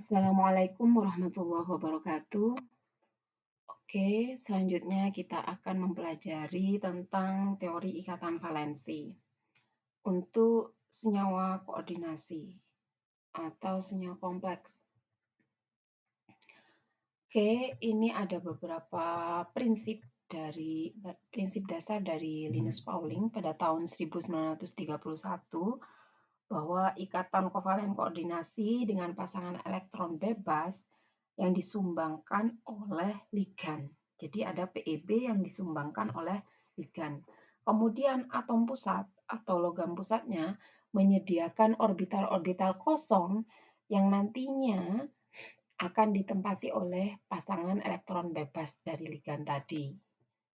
Assalamualaikum warahmatullahi wabarakatuh. Oke, selanjutnya kita akan mempelajari tentang teori ikatan valensi untuk senyawa koordinasi atau senyawa kompleks. Oke, ini ada beberapa prinsip dasar dari Linus Pauling pada tahun 1931 bahwa ikatan kovalen koordinasi dengan pasangan elektron bebas yang disumbangkan oleh ligan. Jadi ada PeB yang disumbangkan oleh ligan. Kemudian atom pusat atau logam pusatnya menyediakan orbital-orbital kosong yang nantinya akan ditempati oleh pasangan elektron bebas dari ligan tadi.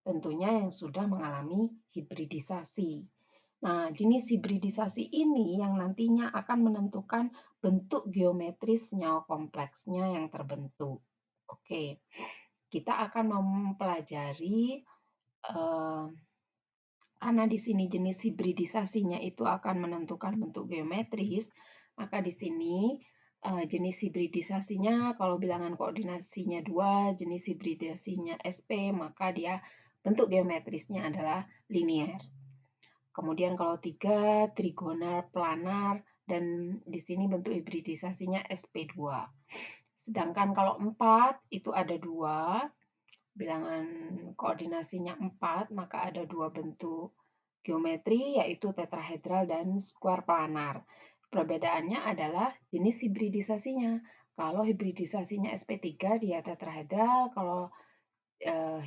Tentunya yang sudah mengalami hibridisasi. Nah, jenis hibridisasi ini yang nantinya akan menentukan bentuk geometris senyawa kompleksnya yang terbentuk. Oke, kita akan mempelajari karena di sini jenis hibridisasinya itu akan menentukan bentuk geometris, maka di sini jenis hibridisasinya kalau bilangan koordinasinya 2, jenis hibridisasinya SP, maka dia bentuk geometrisnya adalah linier. Kemudian kalau 3, trigonal planar, dan di sini bentuk hibridisasinya SP2. Sedangkan kalau 4 itu ada 2, bilangan koordinasinya 4, maka ada 2 bentuk geometri yaitu tetrahedral dan square planar. Perbedaannya adalah jenis hibridisasinya. Kalau hibridisasinya SP3 dia tetrahedral, kalau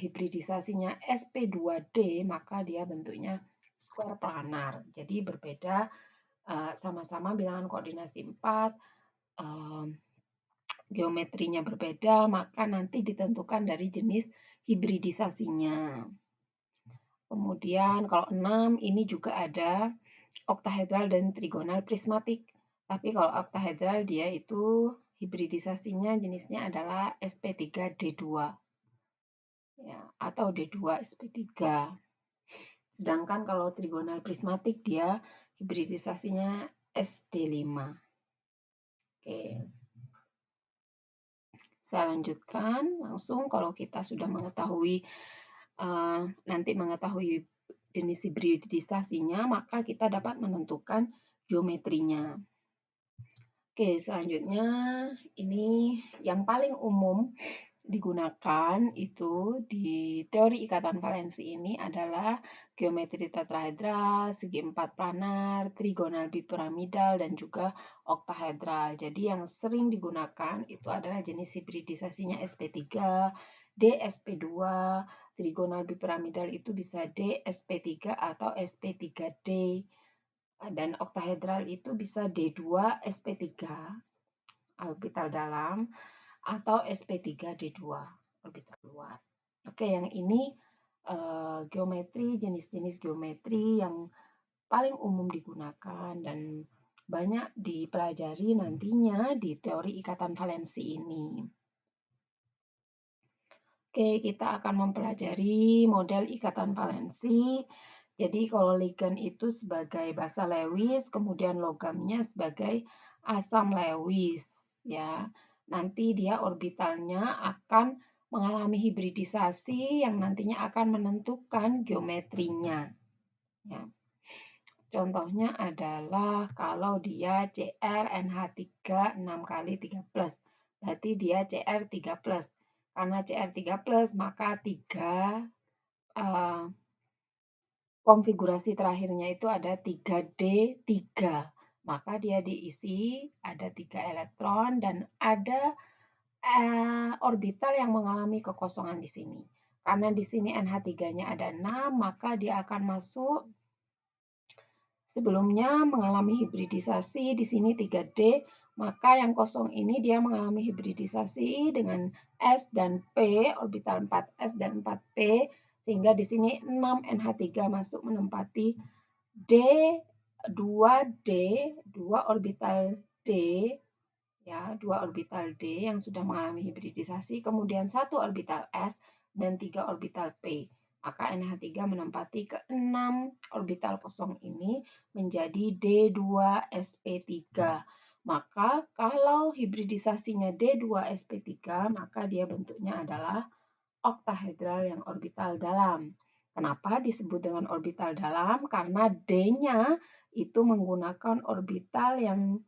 hibridisasinya SP2D maka dia bentuknya square planar. Jadi berbeda, sama-sama bilangan koordinasi 4, geometrinya berbeda, maka nanti ditentukan dari jenis hibridisasinya. Kemudian kalau 6 ini juga ada oktahedral dan trigonal prismatik. Tapi kalau oktahedral dia itu hibridisasinya jenisnya adalah SP3D2. Ya, atau D2 SP3. Sedangkan kalau trigonal prismatik dia hibridisasinya SD5. Oke. Saya lanjutkan langsung kalau kita sudah mengetahui nanti mengetahui jenis hibridisasinya, maka kita dapat menentukan geometrinya. Oke, selanjutnya ini yang paling umum digunakan itu di teori ikatan valensi ini adalah geometri tetrahedral, segi empat planar, trigonal bipiramidal, dan juga oktahedral. Jadi yang sering digunakan itu adalah jenis hibridisasinya SP3, DSP2, trigonal bipiramidal itu bisa DSP3 atau SP3D, dan oktahedral itu bisa D2 SP3 orbital dalam atau SP3D2 orbital luar. Oke, yang ini geometri, jenis-jenis geometri yang paling umum digunakan dan banyak dipelajari nantinya di teori ikatan valensi ini. Oke, kita akan mempelajari model ikatan valensi. Jadi kalau ligan itu sebagai basa Lewis, kemudian logamnya sebagai asam Lewis, ya. Nanti dia orbitalnya akan mengalami hibridisasi yang nantinya akan menentukan geometrinya. Ya. Contohnya adalah kalau dia CrNH3 6 kali 3+, berarti dia Cr3+. Karena Cr3+, maka 3 konfigurasi terakhirnya itu ada 3D3. Maka dia diisi ada 3 elektron dan ada orbital yang mengalami kekosongan di sini. Karena di sini NH3-nya ada 6, maka dia akan masuk sebelumnya mengalami hibridisasi di sini 3D, maka yang kosong ini dia mengalami hibridisasi dengan S dan P, orbital 4S dan 4P, sehingga di sini 6NH3 masuk menempati D2D, 2 orbital D, ya, 2 orbital D yang sudah mengalami hibridisasi, kemudian 1 orbital S dan 3 orbital P. Maka NH3 menempati ke-6 orbital kosong ini menjadi D2sp3. Maka kalau hibridisasinya D2sp3, maka dia bentuknya adalah oktahedral yang orbital dalam. Kenapa disebut dengan orbital dalam? Karena D-nya itu menggunakan orbital yang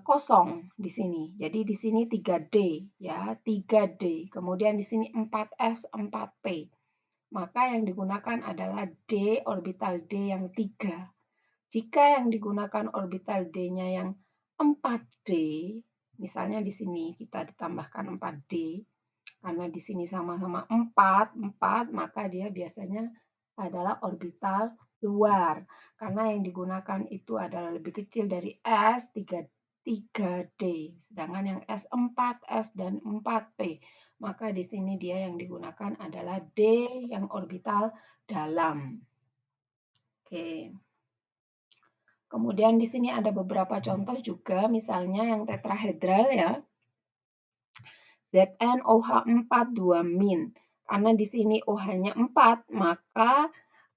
kosong di sini. Jadi di sini 3D ya, 3D. Kemudian di sini 4S, 4P. Maka yang digunakan adalah D orbital D yang 3. Jika yang digunakan orbital D-nya yang 4D, misalnya di sini kita ditambahkan 4D, karena di sini sama-sama 4, maka dia biasanya adalah orbital luar. Karena yang digunakan itu adalah lebih kecil dari S, 3D. Sedangkan yang S 4, S, dan 4P. Maka di sini dia yang digunakan adalah D yang orbital dalam. Oke. Kemudian di sini ada beberapa contoh juga, misalnya yang tetrahedral ya. ZnOH4 2-min. Karena di sini OH-nya 4, maka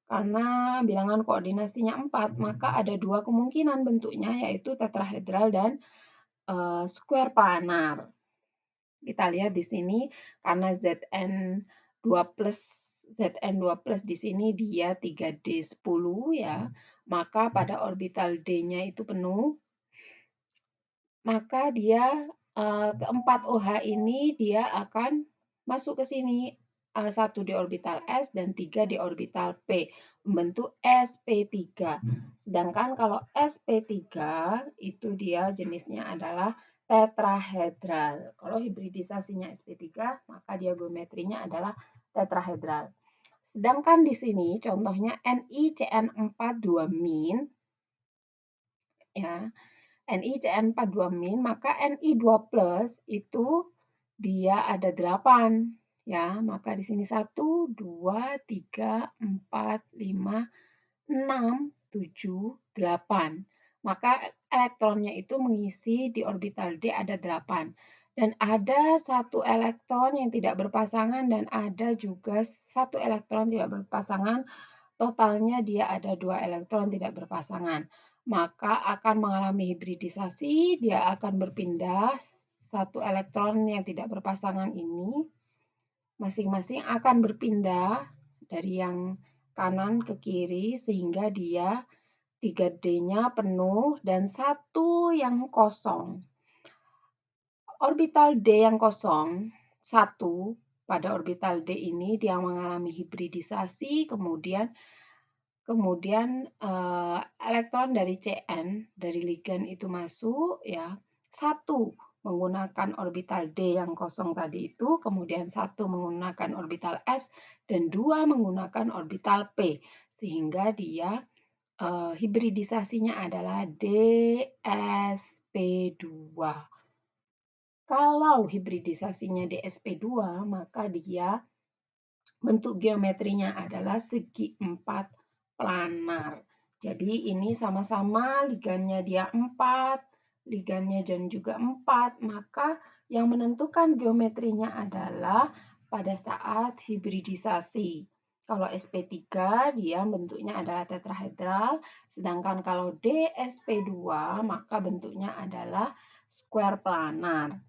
karena bilangan koordinasinya 4, maka ada dua kemungkinan bentuknya, yaitu tetrahedral dan square planar. Kita lihat di sini, karena Zn2 plus di sini dia 3D10 ya, maka pada orbital D-nya itu penuh, maka dia keempat OH ini dia akan masuk ke sini, 1 di orbital S dan 3 di orbital P, membentuk sp3. Sedangkan kalau sp3 itu dia jenisnya adalah tetrahedral. Kalau hibridisasinya sp3, maka dia geometrinya adalah tetrahedral. Sedangkan di sini contohnya NiCN4 2-min ya. NiCN4 2-min, maka Ni2 plus itu dia ada 8 ya. Maka di sini 1 2 3 4 5 6 7 8. Maka elektronnya itu mengisi di orbital D ada 8. Dan ada satu elektron yang tidak berpasangan dan ada juga satu elektron tidak berpasangan. Totalnya dia ada 2 elektron tidak berpasangan. Maka akan mengalami hibridisasi, dia akan berpindah satu elektron yang tidak berpasangan ini, masing-masing akan berpindah dari yang kanan ke kiri sehingga dia 3D-nya penuh dan satu yang kosong. Orbital D yang kosong, 1 pada orbital D ini dia mengalami hibridisasi, kemudian elektron dari Cn dari ligan itu masuk ya, 1 menggunakan orbital D yang kosong tadi itu, kemudian 1 menggunakan orbital S dan 2 menggunakan orbital P, sehingga dia hibridisasinya adalah dsp2. Kalau hibridisasinya dsp2, maka dia bentuk geometrinya adalah segi 4 planar. Jadi ini sama-sama ligannya dia 4, ligannya dan juga 4, maka yang menentukan geometrinya adalah pada saat hibridisasi. Kalau sp3 dia bentuknya adalah tetrahedral, sedangkan kalau dsp2 maka bentuknya adalah square planar.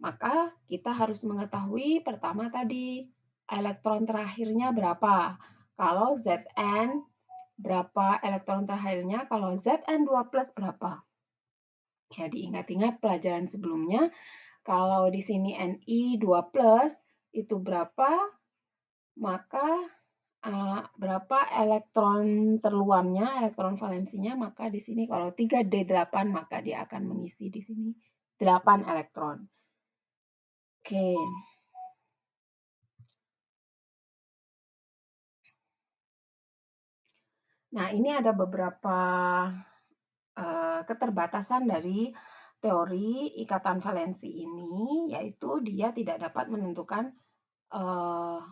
Maka kita harus mengetahui pertama tadi elektron terakhirnya berapa. Kalau Zn berapa elektron terakhirnya, kalau Zn2 plus berapa. Ya diingat-ingat pelajaran sebelumnya, kalau di sini Ni2 plus itu berapa, maka berapa elektron terluarnya, elektron valensinya, maka di sini kalau 3D8 maka dia akan mengisi di sini 8 elektron. Oke. Nah, ini ada beberapa keterbatasan dari teori ikatan valensi ini, yaitu dia tidak dapat menentukan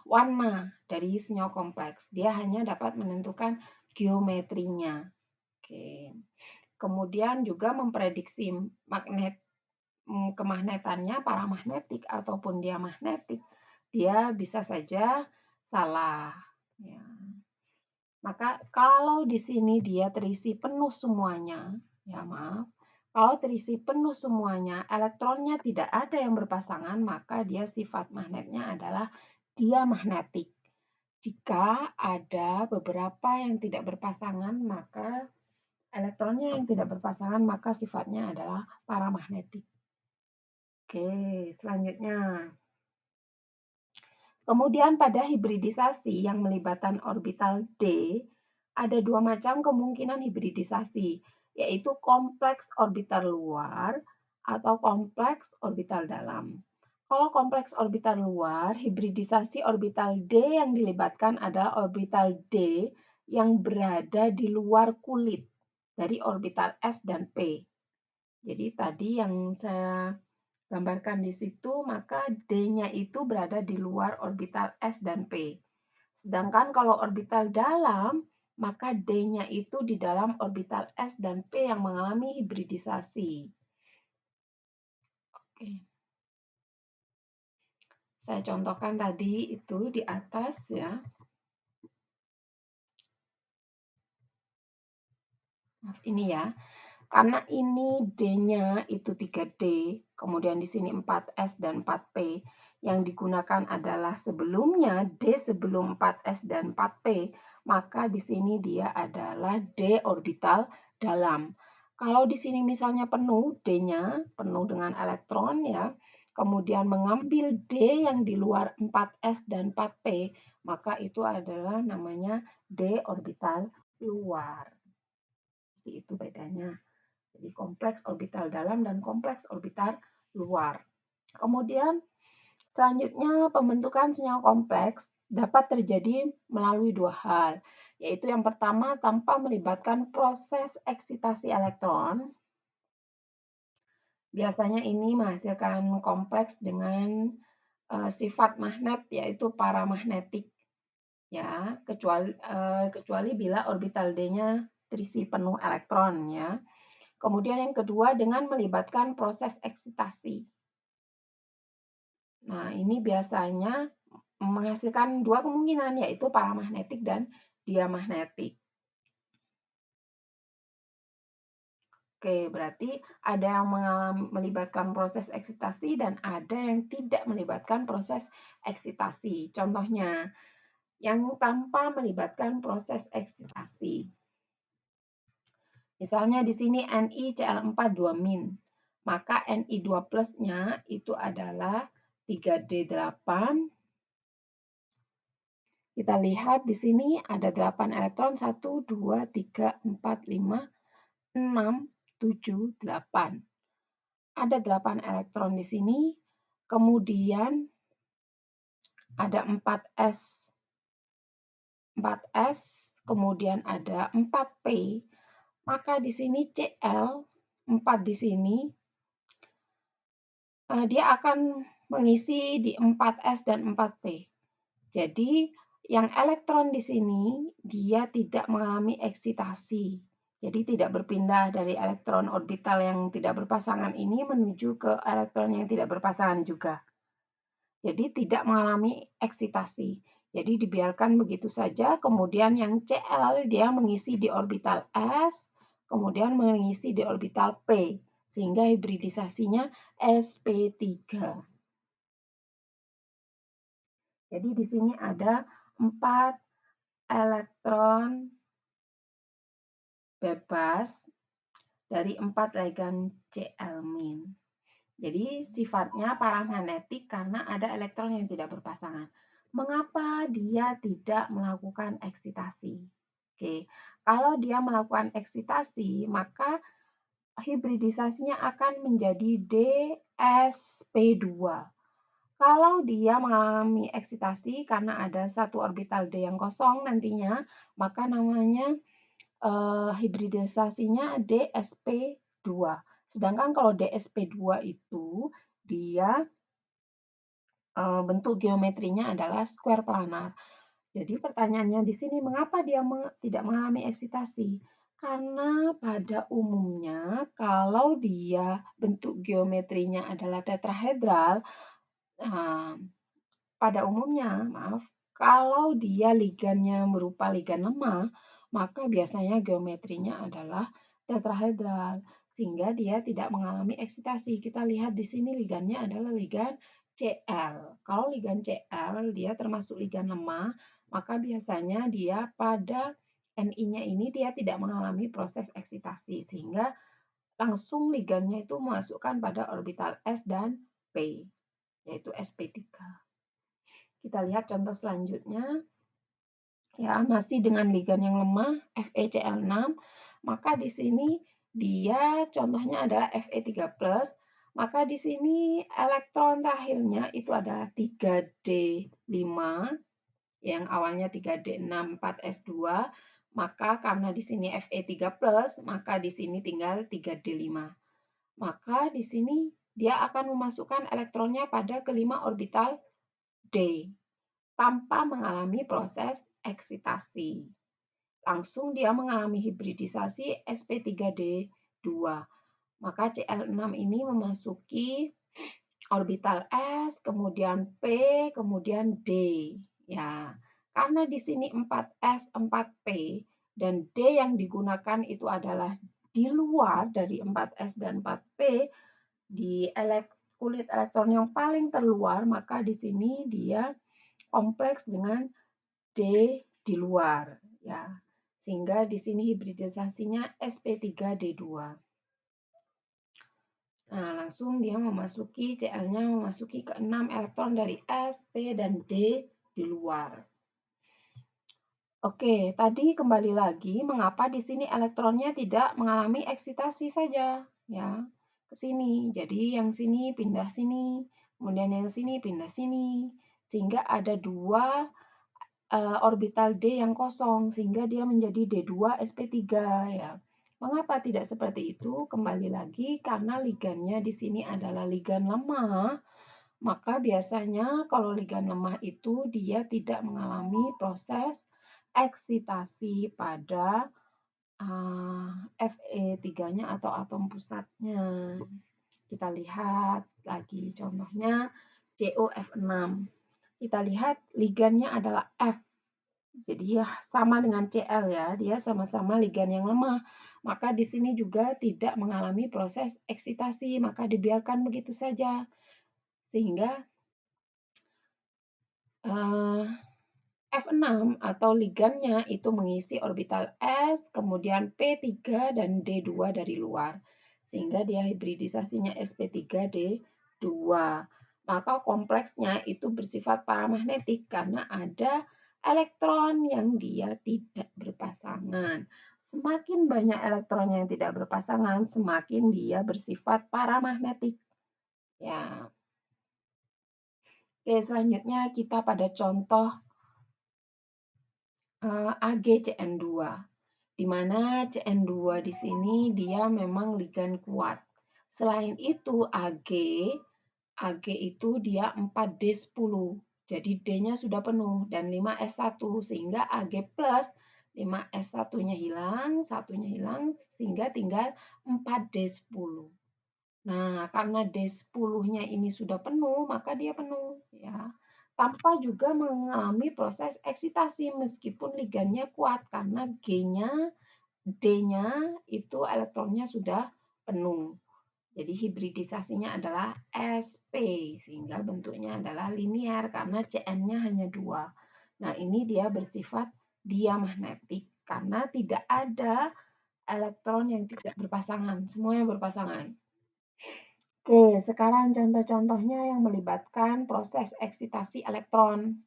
warna dari senyawa kompleks. Dia hanya dapat menentukan geometrinya. Oke. Kemudian juga memprediksi kemagnetannya, paramagnetik ataupun diamagnetik, dia bisa saja salah. Ya. Maka kalau di sini dia terisi penuh semuanya, ya maaf, Kalau terisi penuh semuanya, elektronnya tidak ada yang berpasangan, maka dia sifat magnetnya adalah diamagnetik. Jika ada beberapa yang tidak berpasangan, maka elektronnya yang tidak berpasangan, maka sifatnya adalah paramagnetik. Oke, selanjutnya. Kemudian pada hibridisasi yang melibatkan orbital D, ada dua macam kemungkinan hibridisasi, yaitu kompleks orbital luar atau kompleks orbital dalam. Kalau kompleks orbital luar, hibridisasi orbital D yang dilibatkan adalah orbital D yang berada di luar kulit dari orbital S dan P. Jadi tadi yang saya gambarkan di situ, maka D-nya itu berada di luar orbital S dan P. Sedangkan kalau orbital dalam, maka D-nya itu di dalam orbital S dan P yang mengalami hibridisasi. Oke. Saya contohkan tadi itu di atas ya. Maaf, ini ya. Karena ini D-nya itu 3D, kemudian di sini 4S dan 4P. Yang digunakan adalah sebelumnya D sebelum 4S dan 4P, maka di sini dia adalah D orbital dalam. Kalau di sini misalnya penuh, D-nya penuh dengan elektron ya, kemudian mengambil D yang di luar 4S dan 4P, maka itu adalah namanya D orbital luar. Jadi itu bedanya. Jadi kompleks orbital dalam dan kompleks orbital luar. Kemudian selanjutnya pembentukan senyawa kompleks dapat terjadi melalui dua hal, yaitu yang pertama tanpa melibatkan proses eksitasi elektron. Biasanya ini menghasilkan kompleks dengan sifat magnet yaitu paramagnetik ya, kecuali bila orbital D-nya terisi penuh elektron ya. Kemudian yang kedua dengan melibatkan proses eksitasi. Nah, ini biasanya menghasilkan dua kemungkinan, yaitu paramagnetik dan diamagnetik. Oke, berarti ada yang melibatkan proses eksitasi dan ada yang tidak melibatkan proses eksitasi. Contohnya, yang tanpa melibatkan proses eksitasi. Misalnya di sini NiCl4 2-. Maka Ni2 plus-nya itu adalah 3D8. Kita lihat di sini ada 8 elektron, 1, 2, 3, 4, 5, 6, 7, 8. Ada 8 elektron di sini, kemudian ada 4S, kemudian ada 4P, maka di sini Cl, 4 di sini, dia akan mengisi di 4S dan 4P. Jadi, yang elektron di sini, dia tidak mengalami eksitasi. Jadi, tidak berpindah dari elektron orbital yang tidak berpasangan ini menuju ke elektron yang tidak berpasangan juga. Jadi, tidak mengalami eksitasi. Jadi, dibiarkan begitu saja. Kemudian yang Cl, dia mengisi di orbital S, kemudian mengisi di orbital P. Sehingga hibridisasinya sp3. Jadi di sini ada 4 elektron bebas dari 4 legen Cl-. Jadi sifatnya paramagnetik karena ada elektron yang tidak berpasangan. Mengapa dia tidak melakukan eksitasi? Oke, kalau dia melakukan eksitasi, maka hibridisasinya akan menjadi DsP2. Kalau dia mengalami eksitasi karena ada satu orbital D yang kosong nantinya, maka namanya hibridisasinya DsP2. Sedangkan kalau DsP2 itu dia bentuk geometrinya adalah square planar. Jadi pertanyaannya di sini mengapa dia tidak mengalami eksitasi? Karena pada umumnya kalau dia bentuk geometrinya adalah tetrahedral, pada umumnya, kalau dia ligannya berupa ligan lemah, maka biasanya geometrinya adalah tetrahedral. sehingga dia tidak mengalami eksitasi. Kita lihat di sini ligannya adalah ligan Cl. Kalau ligan Cl dia termasuk ligan lemah, maka biasanya dia pada Ni-nya ini dia tidak mengalami proses eksitasi, sehingga langsung ligannya itu memasukkan pada orbital S dan P, yaitu sp3. Kita lihat contoh selanjutnya. Ya, masih dengan ligan yang lemah, FeCl6, maka di sini dia contohnya adalah Fe3+, maka di sini elektron terakhirnya itu adalah 3D5, yang awalnya 3D6 4s2, maka karena di sini Fe3+, maka di sini tinggal 3D5. Maka di sini dia akan memasukkan elektronnya pada kelima orbital D tanpa mengalami proses eksitasi. Langsung dia mengalami hibridisasi sp3d2. Maka Cl6 ini memasuki orbital S, kemudian P, kemudian D. Ya, karena di sini 4S, 4P, dan D yang digunakan itu adalah di luar dari 4S dan 4P, di kulit elektron yang paling terluar, maka di sini dia kompleks dengan D di luar, ya. Sehingga di sini hibridisasinya sp3d2. Nah, langsung dia memasuki Cl-nya memasuki ke 6 elektron dari S, P, dan D di luar. Oke, tadi kembali lagi mengapa di sini elektronnya tidak mengalami eksitasi saja, ya. Ke sini. Jadi yang sini pindah sini, kemudian yang sini pindah sini. Sehingga ada dua orbital D yang kosong, sehingga dia menjadi D2 sp3, ya. Mengapa tidak seperti itu? Kembali lagi karena ligannya di sini adalah ligan lemah, maka biasanya kalau ligan lemah itu dia tidak mengalami proses eksitasi pada Fe3-nya atau atom pusatnya. Kita lihat lagi contohnya COF6. Kita lihat ligannya adalah F. Jadi ya sama dengan Cl ya, dia sama-sama ligan yang lemah. Maka di sini juga tidak mengalami proses eksitasi, maka dibiarkan begitu saja. Sehingga F6 atau ligannya itu mengisi orbital S, kemudian P3 dan D2 dari luar. Sehingga dia hibridisasinya sp3d2. Maka kompleksnya itu bersifat paramagnetik karena ada elektron yang dia tidak berpasangan. Semakin banyak elektron yang tidak berpasangan, semakin dia bersifat paramagnetik. Ya. Oke, selanjutnya kita pada contoh AgCN2, di mana CN2 di sini dia memang ligan kuat. Selain itu Ag itu dia 4D10, jadi D-nya sudah penuh dan 5S1, sehingga Ag plus 5S1-nya hilang, satunya hilang, sehingga tinggal 4D10. Nah, karena D10-nya ini sudah penuh, maka dia penuh, ya. Tanpa juga mengalami proses eksitasi meskipun ligannya kuat karena D-nya itu elektronnya sudah penuh. Jadi hibridisasinya adalah sp, sehingga bentuknya adalah linear karena Cn-nya hanya 2. Nah, ini dia bersifat diamagnetik karena tidak ada elektron yang tidak berpasangan, semuanya berpasangan. Oke, sekarang contoh-contohnya yang melibatkan proses eksitasi elektron.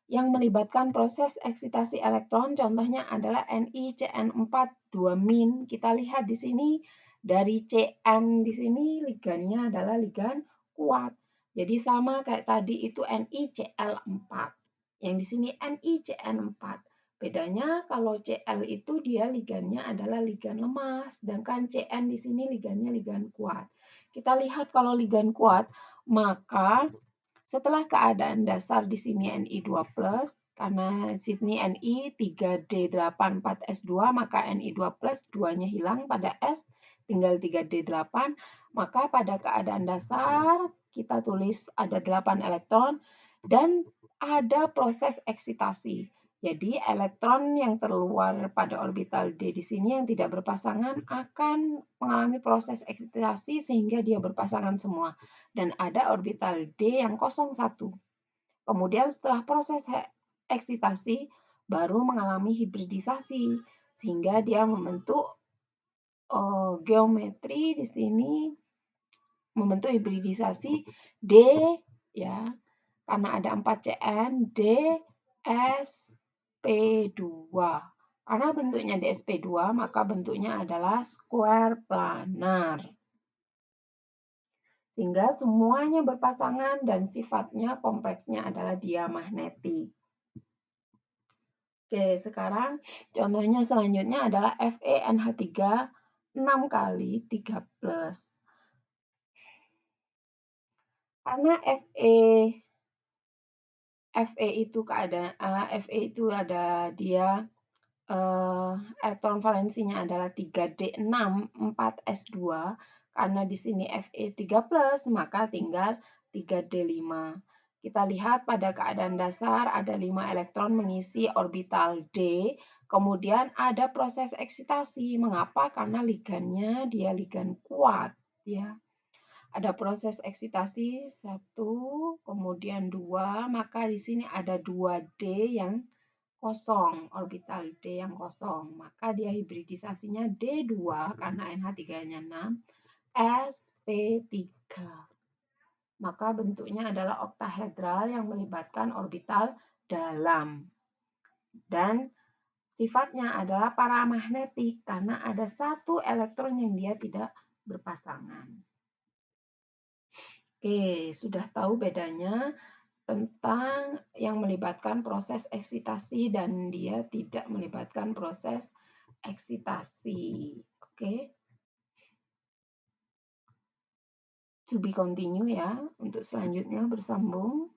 Yang melibatkan proses eksitasi elektron contohnya adalah NiCN4 2-. Kita lihat di sini dari Cn di sini ligannya adalah ligan kuat. Jadi sama kayak tadi itu NiCl4. Yang di sini NiCN4. Bedanya kalau Cl itu dia ligannya adalah ligan lemah, sedangkan Cn di sini ligannya ligan kuat. Kita lihat kalau ligan kuat, maka setelah keadaan dasar di sini Ni2+, karena sini Ni 3D8 4S2, maka Ni2+, 2-nya hilang pada S, tinggal 3D8, maka pada keadaan dasar kita tulis ada 8 elektron dan ada proses eksitasi. Jadi elektron yang terluar pada orbital D di sini yang tidak berpasangan akan mengalami proses eksitasi sehingga dia berpasangan semua. Dan ada orbital D yang kosong satu. Kemudian setelah proses eksitasi baru mengalami hibridisasi sehingga dia membentuk geometri di sini membentuk hibridisasi D ya. Karena ada 4 Cn D SP2. Karena bentuknya DSP2, maka bentuknya adalah square planar. Sehingga semuanya berpasangan dan sifatnya kompleksnya adalah diamagnetik. Oke, sekarang contohnya selanjutnya adalah FeNH3 6 kali 3+. Karena Fe itu ada dia elektron valensinya adalah 3D6 4S2 karena di sini Fe 3+, maka tinggal 3D5. Kita lihat pada keadaan dasar ada 5 elektron mengisi orbital D, kemudian ada proses eksitasi. Mengapa? Karena ligannya dia ligan kuat ya. Ada proses eksitasi 1, kemudian 2, maka di sini ada 2D yang kosong, orbital D yang kosong. Maka dia hibridisasinya D2 karena NH3-nya 6, sp3. Maka bentuknya adalah oktahedral yang melibatkan orbital dalam. Dan sifatnya adalah paramagnetik karena ada satu elektron yang dia tidak berpasangan. Oke, sudah tahu bedanya tentang yang melibatkan proses eksitasi dan dia tidak melibatkan proses eksitasi. Oke. To be continue ya, untuk selanjutnya bersambung.